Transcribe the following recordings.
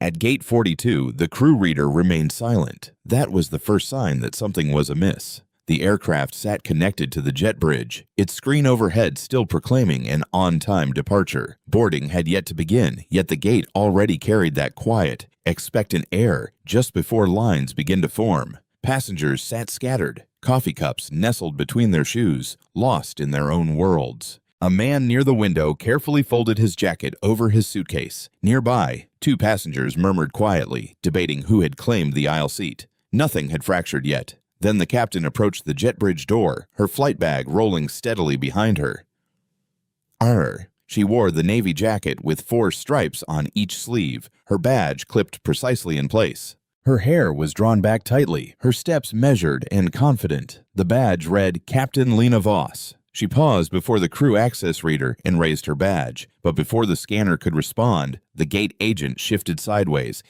At gate 42, the crew reader remained silent. That was the first sign that something was amiss. The aircraft sat connected to the jet bridge, its screen overhead still proclaiming an on-time departure. Boarding had yet to begin, yet the gate already carried that quiet, expectant air just before lines begin to form. Passengers sat scattered, coffee cups nestled between their shoes, lost in their own worlds. A man near the window carefully folded his jacket over his suitcase. Nearby, two passengers murmured quietly, debating who had claimed the aisle seat. Nothing had fractured yet. Then the captain approached the jet bridge door, her flight bag rolling steadily behind her. Arr! She wore the navy jacket with 4 stripes on each sleeve, her badge clipped precisely in place. Her hair was drawn back tightly, her steps measured and confident. The badge read Captain Lena Voss. She paused before the crew access reader and raised her badge, but before the scanner could respond, the gate agent shifted sideways,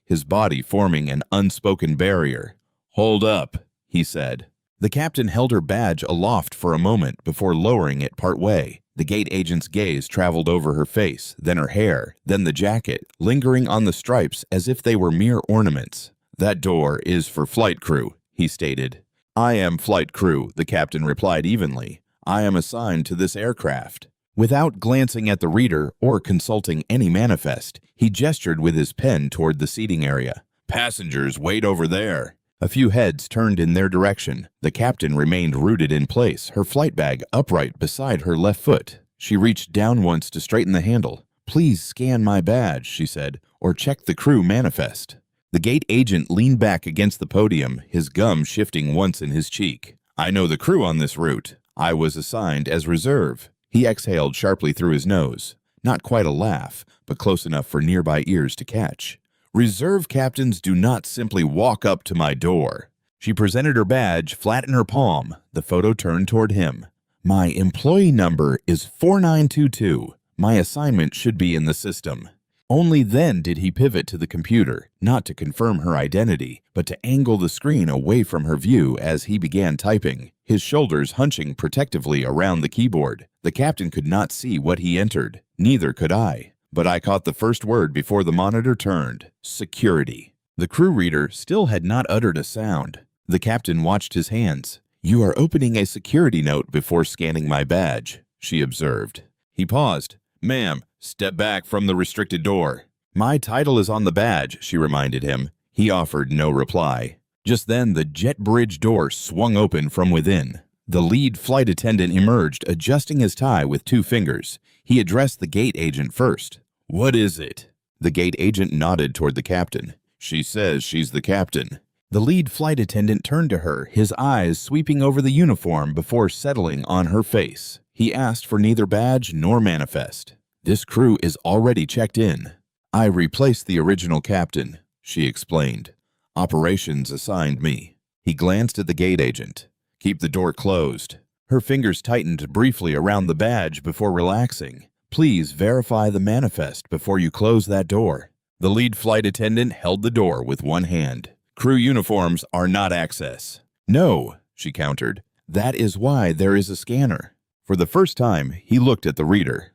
his body forming an unspoken barrier. "Hold up," he said. The captain held her badge aloft for a moment before lowering it partway. The gate agent's gaze traveled over her face, then her hair, then the jacket, lingering on the stripes as if they were mere ornaments. "That door is for flight crew," he stated. "I am flight crew," the captain replied evenly. "I am assigned to this aircraft." Without glancing at the reader or consulting any manifest, he gestured with his pen toward the seating area. "Passengers, wait over there." A few heads turned in their direction. The captain remained rooted in place, her flight bag upright beside her left foot. She reached down once to straighten the handle. "Please scan my badge," she said, "or check the crew manifest." The gate agent leaned back against the podium, his gum shifting once in his cheek. "I know the crew on this route. I was assigned as reserve." He exhaled sharply through his nose. Not quite a laugh, but close enough for nearby ears to catch. "Reserve captains do not simply walk up to my door." She presented her badge flat in her palm. The photo turned toward him. "My employee number is 4922. My assignment should be in the system." Only then did he pivot to the computer, not to confirm her identity, but to angle the screen away from her view as he began typing, his shoulders hunching protectively around the keyboard. The captain could not see what he entered. Neither could I. But I caught the first word before the monitor turned: security. The crew reader still had not uttered a sound. The captain watched his hands. "You are opening a security note before scanning my badge," she observed. He paused. "Ma'am, step back from the restricted door." "My title is on the badge," she reminded him. He offered no reply. Just then, the jet bridge door swung open from within. The lead flight attendant emerged, adjusting his tie with 2 fingers. He addressed the gate agent first. "What is it?" The gate agent nodded toward the captain. "She says she's the captain." The lead flight attendant turned to her, his eyes sweeping over the uniform before settling on her face. He asked for neither badge nor manifest. "This crew is already checked in." "I replaced the original captain," she explained. "Operations assigned me." He glanced at the gate agent. "Keep the door closed." Her fingers tightened briefly around the badge before relaxing. "Please verify the manifest before you close that door." The lead flight attendant held the door with one hand. "Crew uniforms are not access." "No," she countered. "That is why there is a scanner." For the first time, he looked at the reader.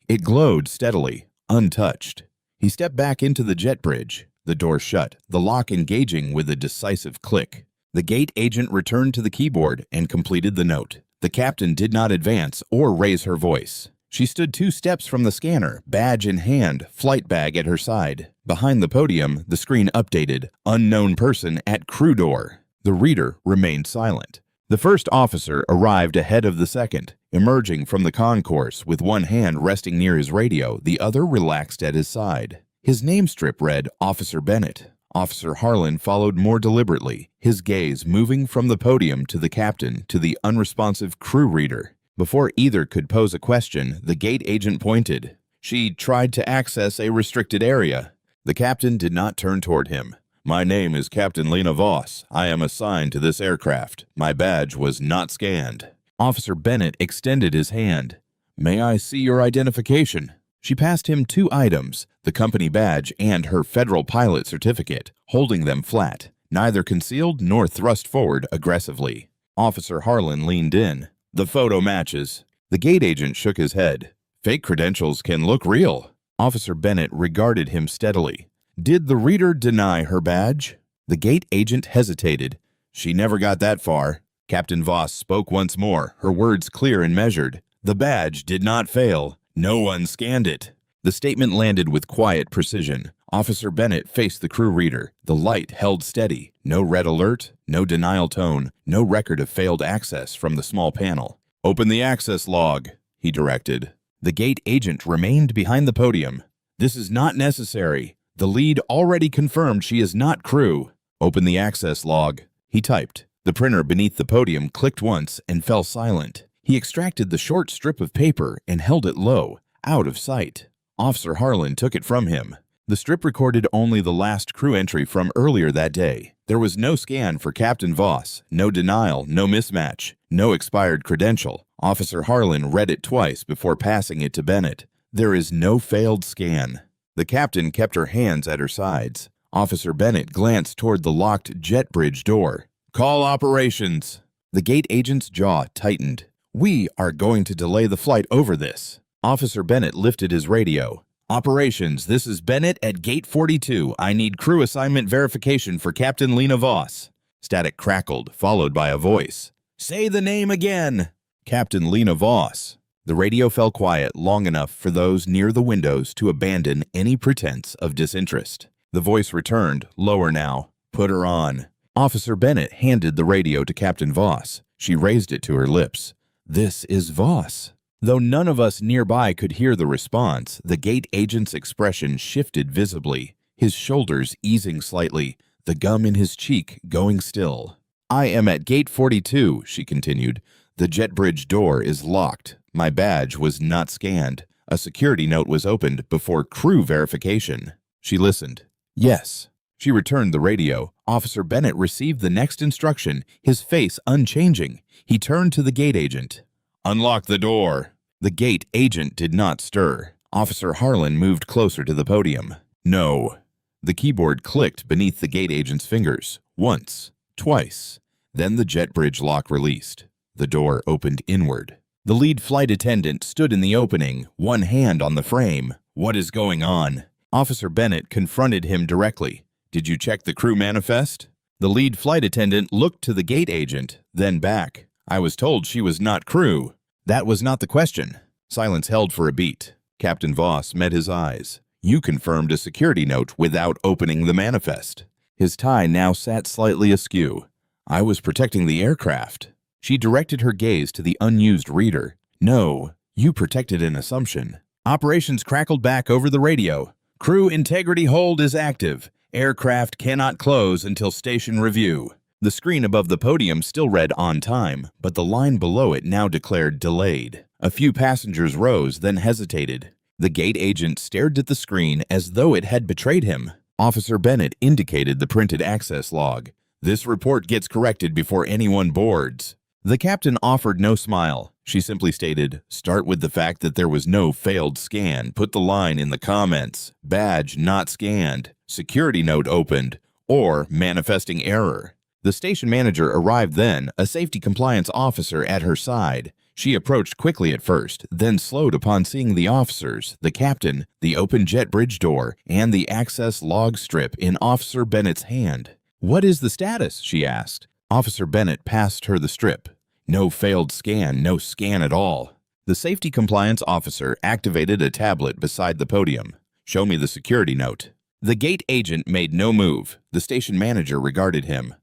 It glowed steadily, untouched. He stepped back into the jet bridge. The door shut, the lock engaging with a decisive click. The gate agent returned to the keyboard and completed the note. The captain did not advance or raise her voice. She stood 2 steps from the scanner, badge in hand, flight bag at her side. Behind the podium, the screen updated, "Unknown person at crew door." The reader remained silent. The first officer arrived ahead of the second, emerging from the concourse with one hand resting near his radio, the other relaxed at his side. His name strip read Officer Bennett. Officer Harlan followed more deliberately, his gaze moving from the podium to the captain to the unresponsive crew reader. Before either could pose a question, the gate agent pointed. "She tried to access a restricted area." The captain did not turn toward him. "My name is Captain Lena Voss. I am assigned to this aircraft. My badge was not scanned." Officer Bennett extended his hand. "May I see your identification?" She passed him 2 items, the company badge and her federal pilot certificate, holding them flat, neither concealed nor thrust forward aggressively. Officer Harlan leaned in. "The photo matches." The gate agent shook his head. "Fake credentials can look real." Officer Bennett regarded him steadily. Did the reader deny her badge? The gate agent hesitated. She never got that far. Captain Voss spoke once more, her words clear and measured. The badge did not fail. No one scanned it. The statement landed with quiet precision. Officer Bennett faced the crew reader. The light held steady. No red alert, no denial tone, no record of failed access from the small panel. Open the access log, he directed. The gate agent remained behind the podium. This is not necessary. The lead already confirmed she is not crew. Open the access log, he typed. The printer beneath the podium clicked once and fell silent. He extracted the short strip of paper and held it low, out of sight. Officer Harlan took it from him. The strip recorded only the last crew entry from earlier that day. There was no scan for Captain Voss, no denial, no mismatch, no expired credential. Officer Harlan read it twice before passing it to Bennett. There is no failed scan. The captain kept her hands at her sides. Officer Bennett glanced toward the locked jet bridge door. Call operations. The gate agent's jaw tightened. We are going to delay the flight over this. Officer Bennett lifted his radio. Operations, this is Bennett at Gate 42. I need crew assignment verification for Captain Lena Voss. Static crackled, followed by a voice. Say the name again. Captain Lena Voss. The radio fell quiet long enough for those near the windows to abandon any pretense of disinterest. The voice returned, lower now. Put her on. Officer Bennett handed the radio to Captain Voss. She raised it to her lips. This is Voss. Though none of us nearby could hear the response, the gate agent's expression shifted visibly, his shoulders easing slightly, the gum in his cheek going still. I am at Gate 42, she continued. The jet bridge door is locked. My badge was not scanned. A security note was opened before crew verification. She listened. Yes. She returned the radio. Officer Bennett received the next instruction, his face unchanging. He turned to the gate agent. Unlock the door. The gate agent did not stir. Officer Harlan moved closer to the podium. No. The keyboard clicked beneath the gate agent's fingers. Once. Twice. Then the jet bridge lock released. The door opened inward. The lead flight attendant stood in the opening, one hand on the frame. What is going on? Officer Bennett confronted him directly. Did you check the crew manifest? The lead flight attendant looked to the gate agent, then back. I was told she was not crew. That was not the question. Silence held for a beat. Captain Voss met his eyes. You confirmed a security note without opening the manifest. His tie now sat slightly askew. I was protecting the aircraft. She directed her gaze to the unused reader. No, you protected an assumption. Operations crackled back over the radio. Crew integrity hold is active. Aircraft cannot close until station review. The screen above the podium still read on time, but the line below it now declared delayed. A few passengers rose, then hesitated. The gate agent stared at the screen as though it had betrayed him. Officer Bennett indicated the printed access log. This report gets corrected before anyone boards. The captain offered no smile. She simply stated, start with the fact that there was no failed scan. Put the line in the comments. Badge not scanned. Security note opened. Or manifesting error. The station manager arrived then, a safety compliance officer at her side. She approached quickly at first, then slowed upon seeing the officers, the captain, the open jet bridge door, and the access log strip in Officer Bennett's hand. What is the status? She asked. Officer Bennett passed her the strip. No failed scan, no scan at all. The safety compliance officer activated a tablet beside the podium. Show me the security note. The gate agent made no move. The station manager regarded him.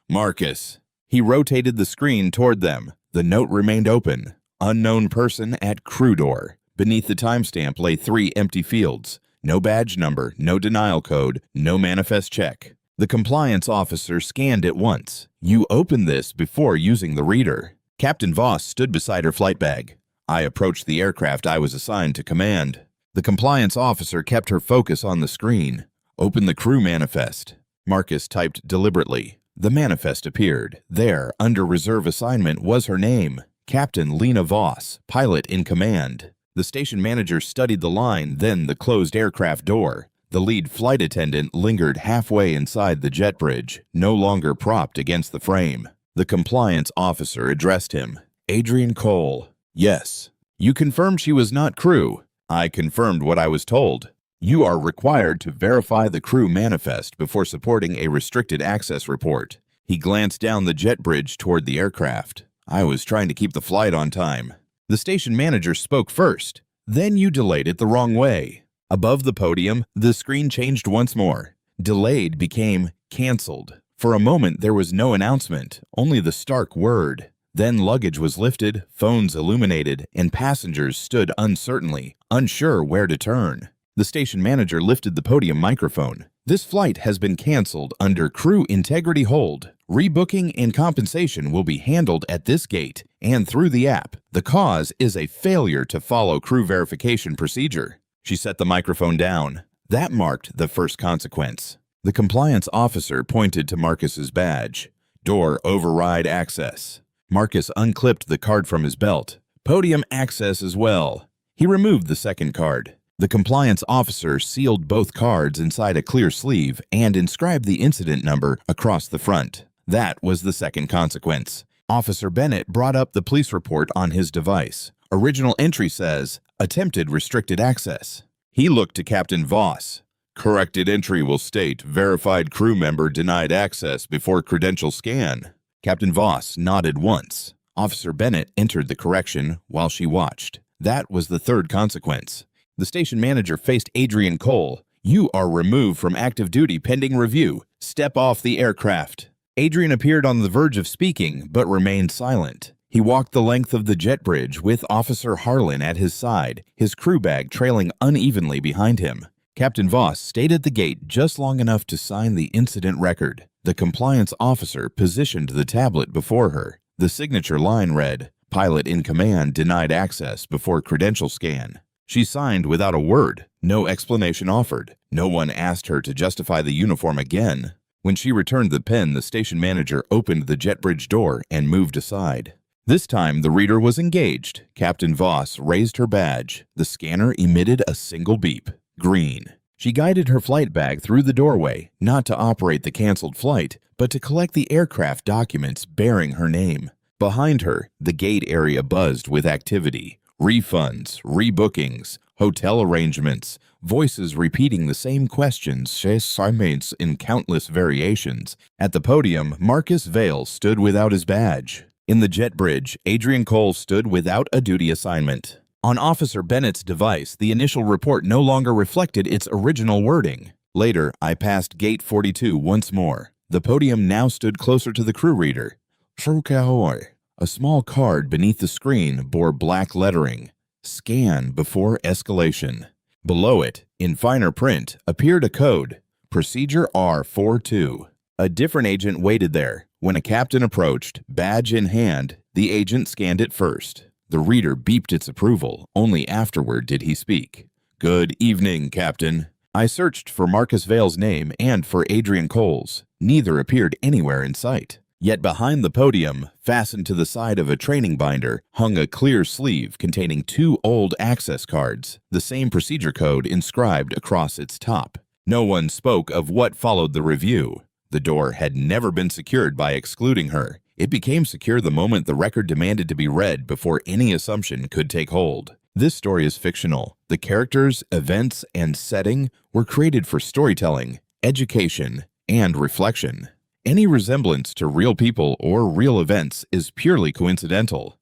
Marcus. He rotated the screen toward them. The note remained open. Unknown person at crew door. Beneath the timestamp lay 3 empty fields. No badge number, no denial code, no manifest check. The compliance officer scanned it once. You opened this before using the reader. Captain Voss stood beside her flight bag. I approached the aircraft I was assigned to command. The compliance officer kept her focus on the screen. Open the crew manifest. Marcus typed deliberately. The manifest appeared. There, under reserve assignment, was her name. Captain Lena Voss, pilot in command. The station manager studied the line, then the closed aircraft door. The lead flight attendant lingered halfway inside the jet bridge, no longer propped against the frame. The compliance officer addressed him. Adrian Cole. Yes. You confirmed she was not crew. I confirmed what I was told. You are required to verify the crew manifest before supporting a restricted access report. He glanced down the jet bridge toward the aircraft. I was trying to keep the flight on time. The station manager spoke first. Then you delayed it the wrong way. Above the podium, the screen changed once more. Delayed became canceled. For a moment, there was no announcement, only the stark word. Then luggage was lifted, phones illuminated, and passengers stood uncertainly, unsure where to turn. The station manager lifted the podium microphone. This flight has been canceled under crew integrity hold. Rebooking and compensation will be handled at this gate and through the app. The cause is a failure to follow crew verification procedure. She set the microphone down. That marked the first consequence. The compliance officer pointed to Marcus's badge. Door override access. Marcus unclipped the card from his belt. Podium access as well. He removed the second card. The compliance officer sealed both cards inside a clear sleeve and inscribed the incident number across the front. That was the second consequence. Officer Bennett brought up the police report on his device. Original entry says, attempted restricted access. He looked to Captain Voss. Corrected entry will state, verified crew member denied access before credential scan. Captain Voss nodded once. Officer Bennett entered the correction while she watched. That was the third consequence. The station manager faced Adrian Cole. You are removed from active duty pending review. Step off the aircraft. Adrian appeared on the verge of speaking, but remained silent. He walked the length of the jet bridge with Officer Harlan at his side, his crew bag trailing unevenly behind him. Captain Voss stayed at the gate just long enough to sign the incident record. The compliance officer positioned the tablet before her. The signature line read, Pilot in command denied access before credential scan. She signed without a word, no explanation offered. No one asked her to justify the uniform again. When she returned the pen, the station manager opened the jet bridge door and moved aside. This time, the reader was engaged. Captain Voss raised her badge. The scanner emitted a single beep. Green. She guided her flight bag through the doorway, not to operate the canceled flight, but to collect the aircraft documents bearing her name. Behind her, the gate area buzzed with activity. Refunds, rebookings, hotel arrangements, voices repeating the same questions in countless variations. At the podium, Marcus Vale stood without his badge. In the jet bridge, Adrian Cole stood without a duty assignment. On Officer Bennett's device, the initial report no longer reflected its original wording. Later, I passed Gate 42 once more. The podium now stood closer to the crew reader. A small card beneath the screen bore black lettering, Scan before escalation. Below it, in finer print, appeared a code, Procedure R42. A different agent waited there. When a captain approached, badge in hand, the agent scanned it first. The reader beeped its approval. Only afterward did he speak. Good evening, Captain. I searched for Marcus Vale's name and for Adrian Cole's. Neither appeared anywhere in sight. Yet behind the podium, fastened to the side of a training binder, hung a clear sleeve containing 2 old access cards, the same procedure code inscribed across its top. No one spoke of what followed the review. The door had never been secured by excluding her. It became secure the moment the record demanded to be read before any assumption could take hold. This story is fictional. The characters, events, and setting were created for storytelling, education, and reflection. Any resemblance to real people or real events is purely coincidental.